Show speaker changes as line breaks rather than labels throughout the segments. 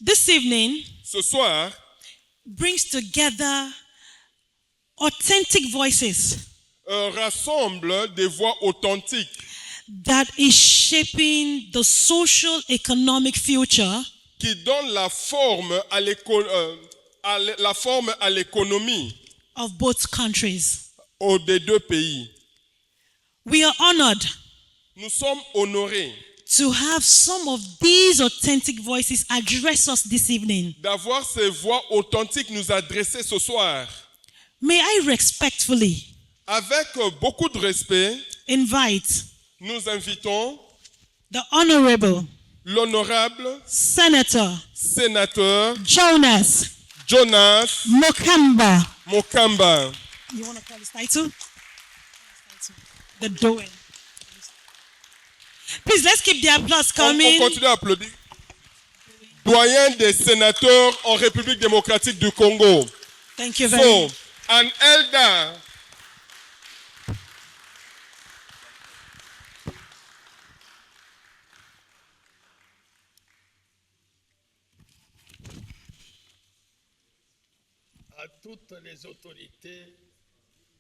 This evening
Ce soir,
brings together authentic voices
rassemble des voix authentiques
that is shaping the social economic future
qui donnent la forme à l'économie
of both countries.
des deux pays.
We are honored
Nous sommes honorés
to have some of these authentic voices address us this evening.
d'avoir ces voix authentiques nous adresser ce soir.
May I respectfully
Avec beaucoup de respect,
invite
nous invitons
the Honorable
l'honorable
Senator
sénateur
Jonas
Jonas
Mokamba.
Mokamba.
You want to call his title? The Doen. Please, let's keep the applause
On
coming.
continue à applaudir. Doyen des sénateurs en République démocratique du Congo.
Thank you very
So,
much.
an elder
à toutes les autorités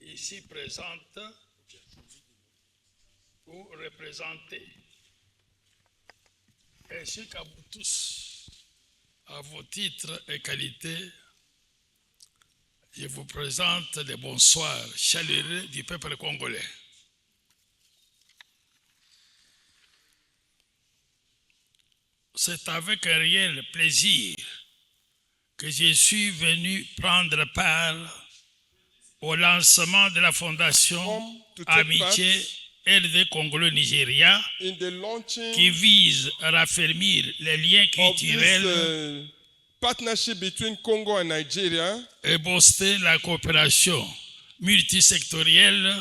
ici présentes ou représentées, ainsi qu'à vous tous, à vos titres et qualités, je vous présente les bonsoirs chaleureux du peuple congolais. C'est avec un réel plaisir que je suis venu prendre part au lancement de la fondation
to take
Amitié RD Congolo-Nigeria
in the launching
qui vise à raffermir les liens
of this
culturels
partnership between Congo and Nigeria
et booster la coopération multisectorielle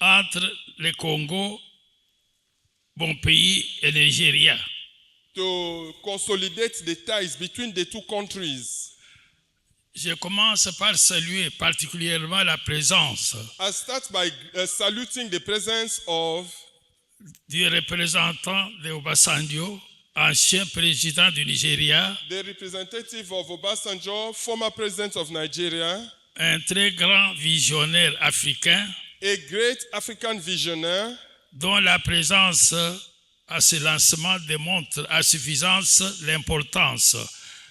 entre le Congo, bon pays, et le Nigeria.
to consolidate the ties between the two countries.
Je commence par saluer particulièrement la présence
I start by saluting the presence of
du représentant de Obasanjo, ancien président du Nigeria,
the representative of Obasanjo, former president of Nigeria,
un très grand visionnaire africain
a great African visionnaire
dont la présence à ce lancement démontre à suffisance l'importance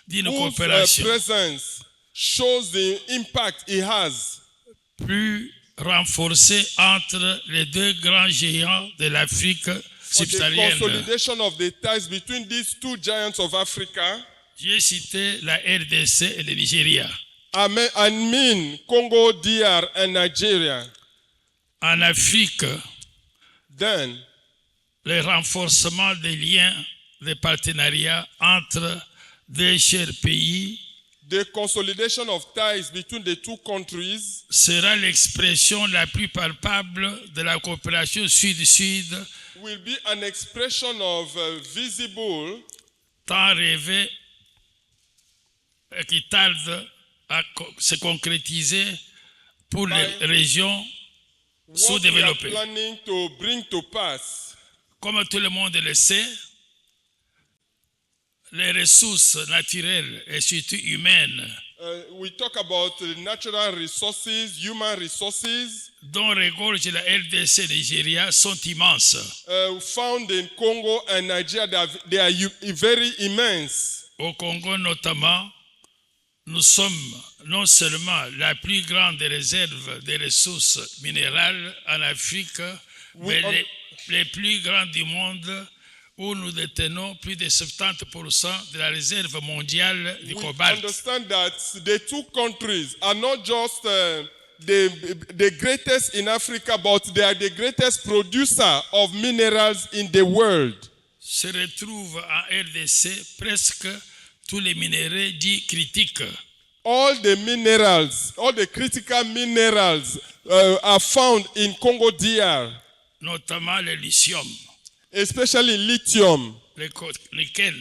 d'une
whose
coopération
presence shows the impact he has
plus renforcée entre les deux grands géants de l'Afrique
for the
subsaharienne.
consolidation of the ties between these two giants of Africa.
J'ai cité la RDC et le Nigeria.
I mean Congo, DR, and Nigeria.
En Afrique,
Then,
le renforcement des liens de partenariat entre deux chers pays
the consolidation of ties between the two countries
sera l'expression la plus palpable de la coopération sud-sud
will be an expression of visible
tant rêvée et qui tarde à se concrétiser pour les régions
what we are
sous-développées.
planning to bring to pass.
Comme tout le monde le sait, les ressources naturelles et surtout humaines
We talk about natural resources, human resources
dont regorge la RDC et Nigeria sont immenses.
found in Congo and Nigeria. They are very immense.
Au Congo notamment, nous sommes non seulement la plus grande réserve des ressources minérales en Afrique, mais les plus grands du monde où nous détenons plus de 70% de la réserve mondiale du
We
cobalt.
understand that the two countries are not just the greatest in Africa, but they are the greatest producer of minerals in the world.
Se retrouvent en RDC presque tous les minéraux dits critiques.
All the minerals, all the critical minerals are found in Congo DR,
Notamment le lithium,
especially lithium.
le nickel,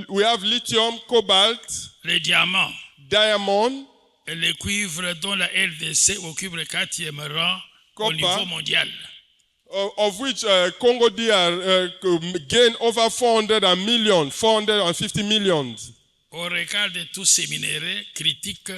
We have lithium, cobalt,
le diamant
diamond,
et le cuivre dont la RDC occupe le 4e rang au
Copper.
niveau mondial.
of which Congo DR gained over 450 millions.
Au regard de tous ces minéraux critiques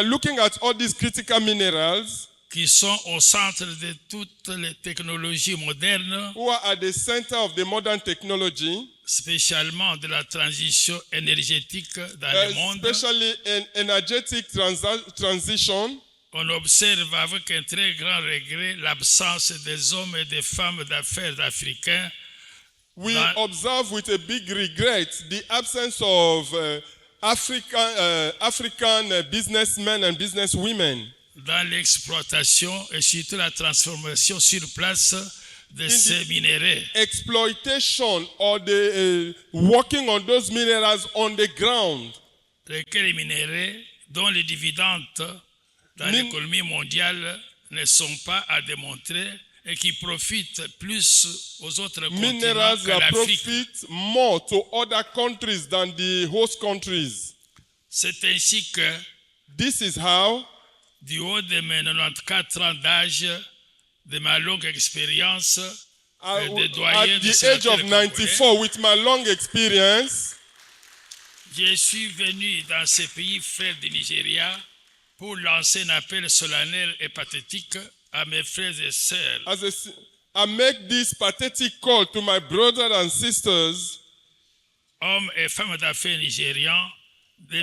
Looking at all these critical minerals
qui sont au centre de toutes les technologies modernes,
who are at the center of the modern technology,
spécialement de la transition énergétique dans le monde,
especially in energetic transition,
on observe avec un très grand regret l'absence des hommes et des femmes d'affaires africains
we
dans-
observe with a big regret the absence of African businessmen and businesswomen
dans l'exploitation et surtout la transformation sur place de ces minéraux.
exploitation or the working on those minerals on the ground.
Lesquels minéraux dont les dividendes dans l'économie mondiale ne sont pas à démontrer et qui profitent plus aux autres continents
Minerals
qu'à
that
l'Afrique.
profit more to other countries than the host countries.
C'est ainsi que,
This is how,
du haut de mes 94 ans d'âge, de ma longue expérience,
at
des doyens de
the age of
sénateurs
94, with my long experience,
je suis venu dans ce pays frère du Nigeria pour lancer un appel solennel et pathétique à mes frères et sœurs.
I make this pathetic call to my brothers and sisters,
Hommes et femmes d'affaires nigérians, de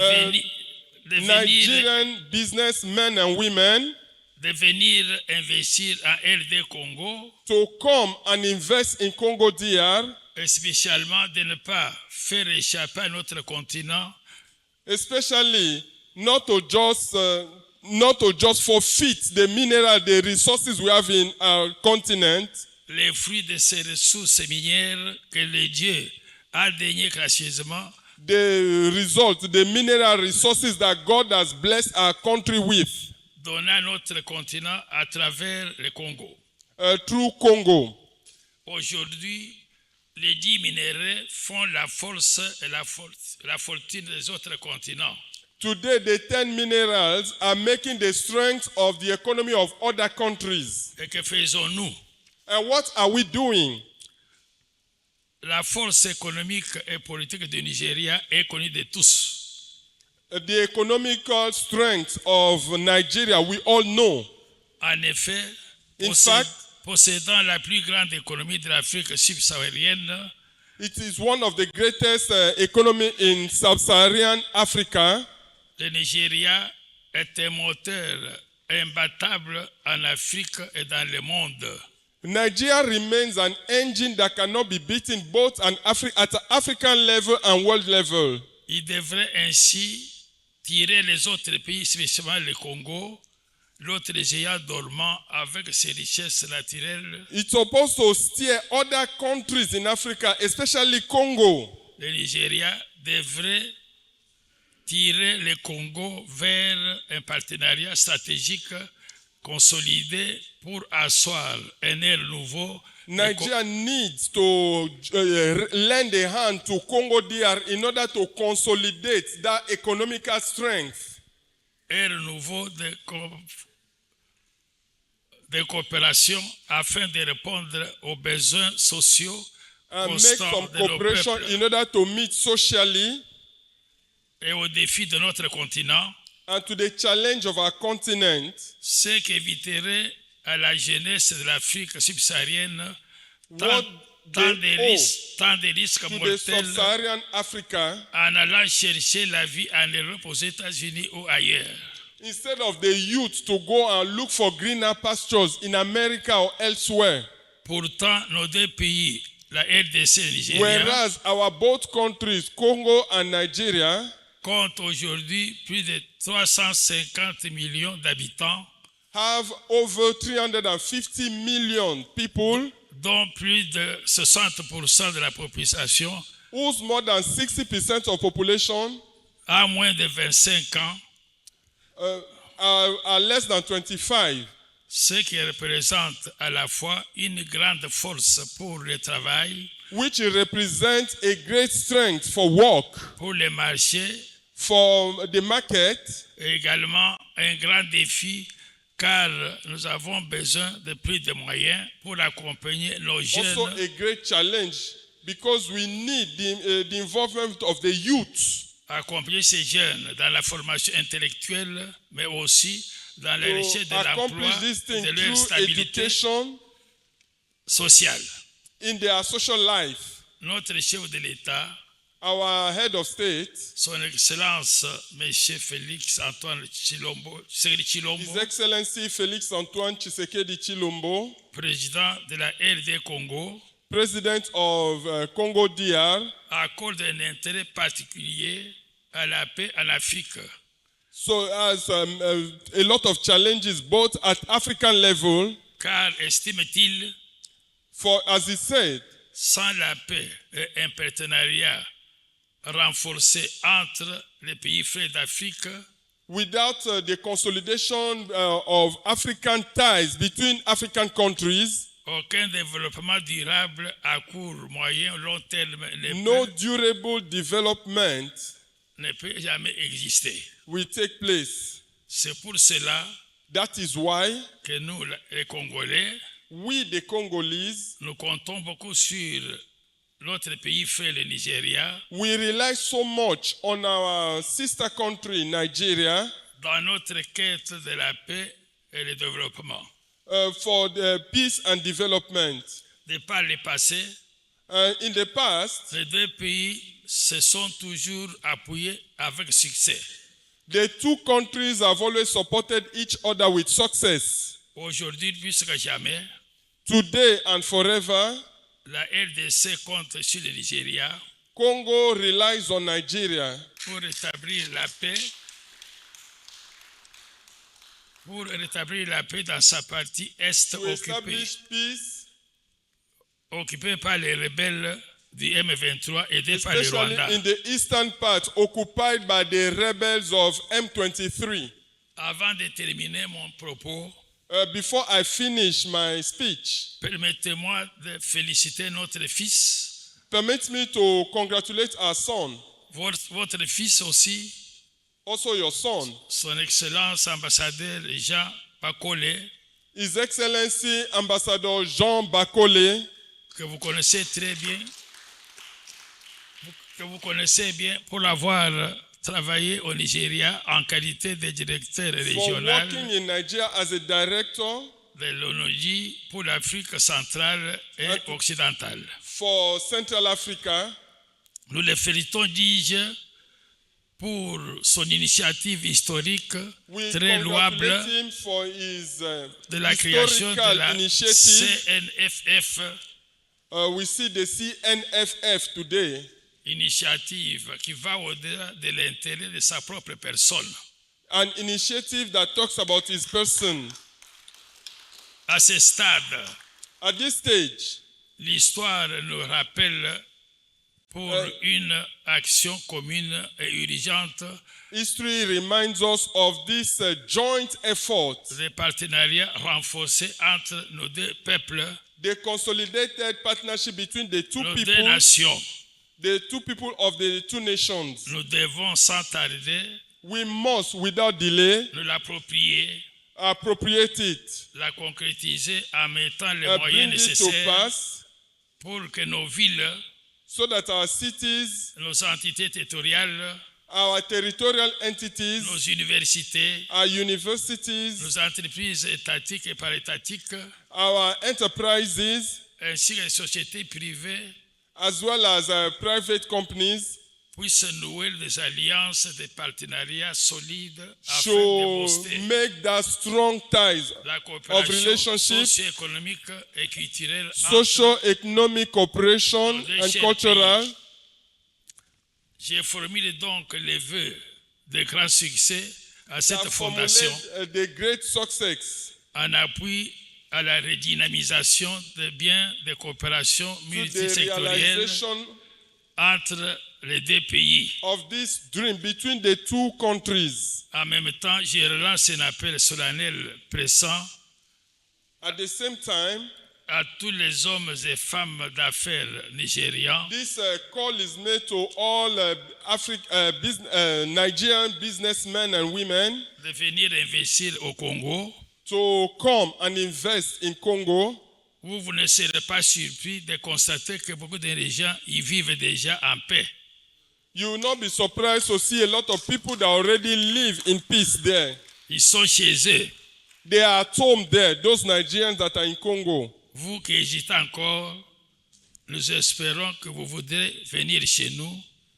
Nigerian businessmen and women,
venir investir en RD Congo,
to come and invest in Congo DR,
et spécialement de ne pas faire échapper à notre continent
especially not to just forfeit the mineral, the resources we have in our continent,
les fruits de ces ressources minières que le Dieu a daigné gracieusement
the result, the mineral resources that God has blessed our country with
donner à notre continent à travers le Congo.
through Congo.
Aujourd'hui, les 10 minéraux font la force et la fortune des autres continents.
Today, the 10 minerals are making the strength of the economy of other countries.
Et que faisons-nous?
And what are we doing?
La force économique et politique du Nigeria est connue de tous.
The economical strength of Nigeria, we all know.
En effet,
In fact,
possédant la plus grande économie de l'Afrique subsaharienne,
it is one of the greatest economy in sub-Saharan Africa.
le Nigeria est un moteur imbattable en Afrique et dans le monde.
Nigeria remains an engine that cannot be beaten both at African level and world level.
Il devrait ainsi tirer les autres pays, spécialement le Congo, l'autre géant dormant avec ses richesses naturelles.
It's supposed to steer other countries in Africa, especially Congo.
Le Nigeria devrait tirer le Congo vers un partenariat stratégique consolidé pour asseoir un air nouveau.
Nigeria needs to lend a hand to Congo DR in order to consolidate that economical strength.
Air nouveau de coopération afin de répondre aux besoins sociaux
And make
constants
some
de nos
cooperation
peuples
in order to meet socially
et aux défis de notre continent,
and to the challenge of our continent,
ce qui éviterait à la jeunesse de l'Afrique subsaharienne tant
what
de risques
to the
mortels
sub-Saharan Africa,
en allant chercher la vie en Europe, aux États-Unis ou ailleurs.
instead of the youth to go and look for greener pastures in America or elsewhere.
Pourtant, nos deux pays, la RDC et le Nigeria,
Whereas our both countries, Congo and Nigeria,
comptent aujourd'hui plus de 350 millions d'habitants,
have over 350 million people,
dont plus de 60% de la population
whose more than 60% of population
a moins de 25 ans,
are less than 25,
ce qui représente à la fois une grande force pour le travail,
which represents a great strength for work,
pour les marchés,
for the market,
et également un grand défi car nous avons besoin de plus de moyens pour accompagner nos
Also
jeunes
a great challenge because we need the involvement of the youth
accompagner ces jeunes dans la formation intellectuelle, mais aussi dans la recherche
to
de
accomplish
l'emploi
this
et
thing
de leur
through
stabilité
education
sociale.
in their social life.
Notre chef de l'État,
Our head of state,
Son Excellence M. Félix Antoine Chilombo,
His Excellency Félix Antoine Tshisekedi Chilombo,
président de la RD Congo,
President of Congo DR,
accorde un intérêt particulier à la paix en Afrique.
so has a lot of challenges both at African level,
Car, estime-t-il,
for as he said,
sans la paix et un partenariat renforcé entre les pays frères d'Afrique,
without the consolidation of African ties between African countries,
aucun développement durable à court, moyen ou long terme
no durable development
ne peut jamais exister.
will take place.
C'est pour cela
That is why
que nous, les Congolais,
we, the Congolese,
nous comptons beaucoup sur notre pays frère, le Nigeria,
we rely so much on our sister country, Nigeria,
dans notre quête de la paix et le développement.
for the peace and development.
De par le passé,
In the past,
les deux pays se sont toujours appuyés avec succès.
the two countries have always supported each other with success.
Aujourd'hui, plus que jamais,
Today and forever,
la RDC compte sur le Nigeria
Congo relies on Nigeria
pour rétablir la paix, dans sa partie est
to establish peace,
occupée par les rebelles du M23 aidés par le
especially
Rwanda.
in the eastern part occupied by the rebels of M23.
Avant de terminer mon propos,
Before I finish my speech,
permettez-moi de féliciter notre fils,
permit me to congratulate our son,
votre fils aussi,
also your son,
Son Excellence ambassadeur Jean Bakole,
His Excellency Ambassador Jean Bakole,
que vous connaissez bien pour l'avoir travaillé au Nigeria en qualité de directeur
for
régional
working in Nigeria as a director
de l'ONUJ pour l'Afrique centrale et occidentale.
for Central Africa.
Nous le félicitons, dis-je, pour son initiative historique
We
très louable
congratulate him for his
de la création de
historical
la
initiative.
CNFF,
We see the CNFF today,
initiative qui va au-delà de l'intérêt de sa propre personne.
an initiative that talks about his person.
À ce stade,
At this stage,
l'histoire nous rappelle pour une action commune et urgente
history reminds us of this joint effort,
de partenariat renforcé entre nos deux peuples,
the consolidated partnership between the two
nos deux
people,
nations.
the two people of the two nations.
Nous devons sans tarder
We must, without delay,
nous l'approprier,
appropriate it,
la concrétiser en mettant les
bring
moyens
it to
nécessaires
pass,
pour que nos villes,
so that our cities,
nos entités territoriales,
our territorial entities,
nos universités,
our universities,
nos entreprises étatiques et parétatiques,
our enterprises,
ainsi que les sociétés privées
as well as private companies,
puissent nouer des alliances, des partenariats solides afin de
should
booster
make that strong ties
la
of
coopération
relationship,
socio-économique et culturelle entre.
socio-economic cooperation and cultural.
Je formule donc les vœux de grand succès à cette
That
fondation
formulate the great success
en appui à la redynamisation des biens de coopération
to the
multisectorielle
realization
entre les deux pays.
of this dream between the two countries.
En même temps, je relance un appel solennel pressant
At the same time,
à tous les hommes et femmes d'affaires nigérians
this call is made to all Nigerian businessmen and women
de venir investir au Congo
to come and invest in Congo,
vous ne serez pas surpris de constater que beaucoup de gens y vivent déjà en paix.
you will not be surprised to see a lot of people that already live in peace there.
Ils sont chez eux.
They are at home there, those Nigerians that are in Congo.
Vous qui hésitez encore, nous espérons que vous voudrez venir chez nous.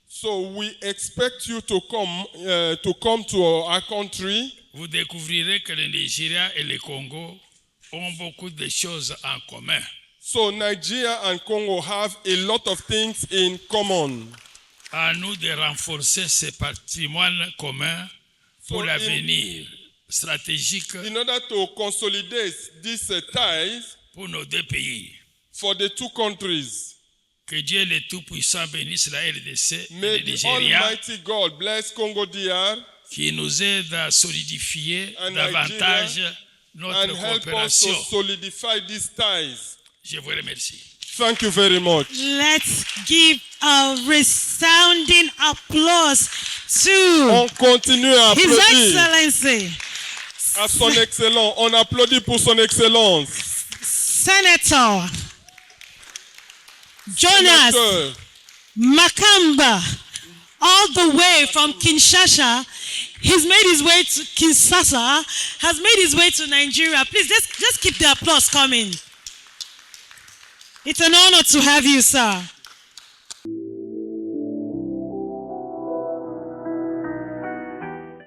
So we expect you to come to our country.
Vous découvrirez que le Nigeria et le Congo ont beaucoup de choses en commun.
So Nigeria and Congo have a lot of things in common.
À nous de renforcer ce patrimoine commun pour l'avenir stratégique
In order to consolidate these ties
pour nos deux pays.
for the two countries,
Que Dieu le Tout-Puissant bénisse la RDC
may
et le
the
Nigeria,
Almighty God bless Congo DR
qui nous aide à solidifier
And
davantage notre
and help us to
coopération.
solidify these ties.
Je vous remercie.
Thank you very much.
Let's give a resounding applause to
On continue à
His
applaudir
Excellency,
à son excellence. On applaudit pour son excellence.
Senator Jonas
Sénateur
Makamba, all the way from Kinshasa. He's made his way to Kinshasa, has made his way to Nigeria. Please, just keep the applause coming. It's an honor to have you, sir.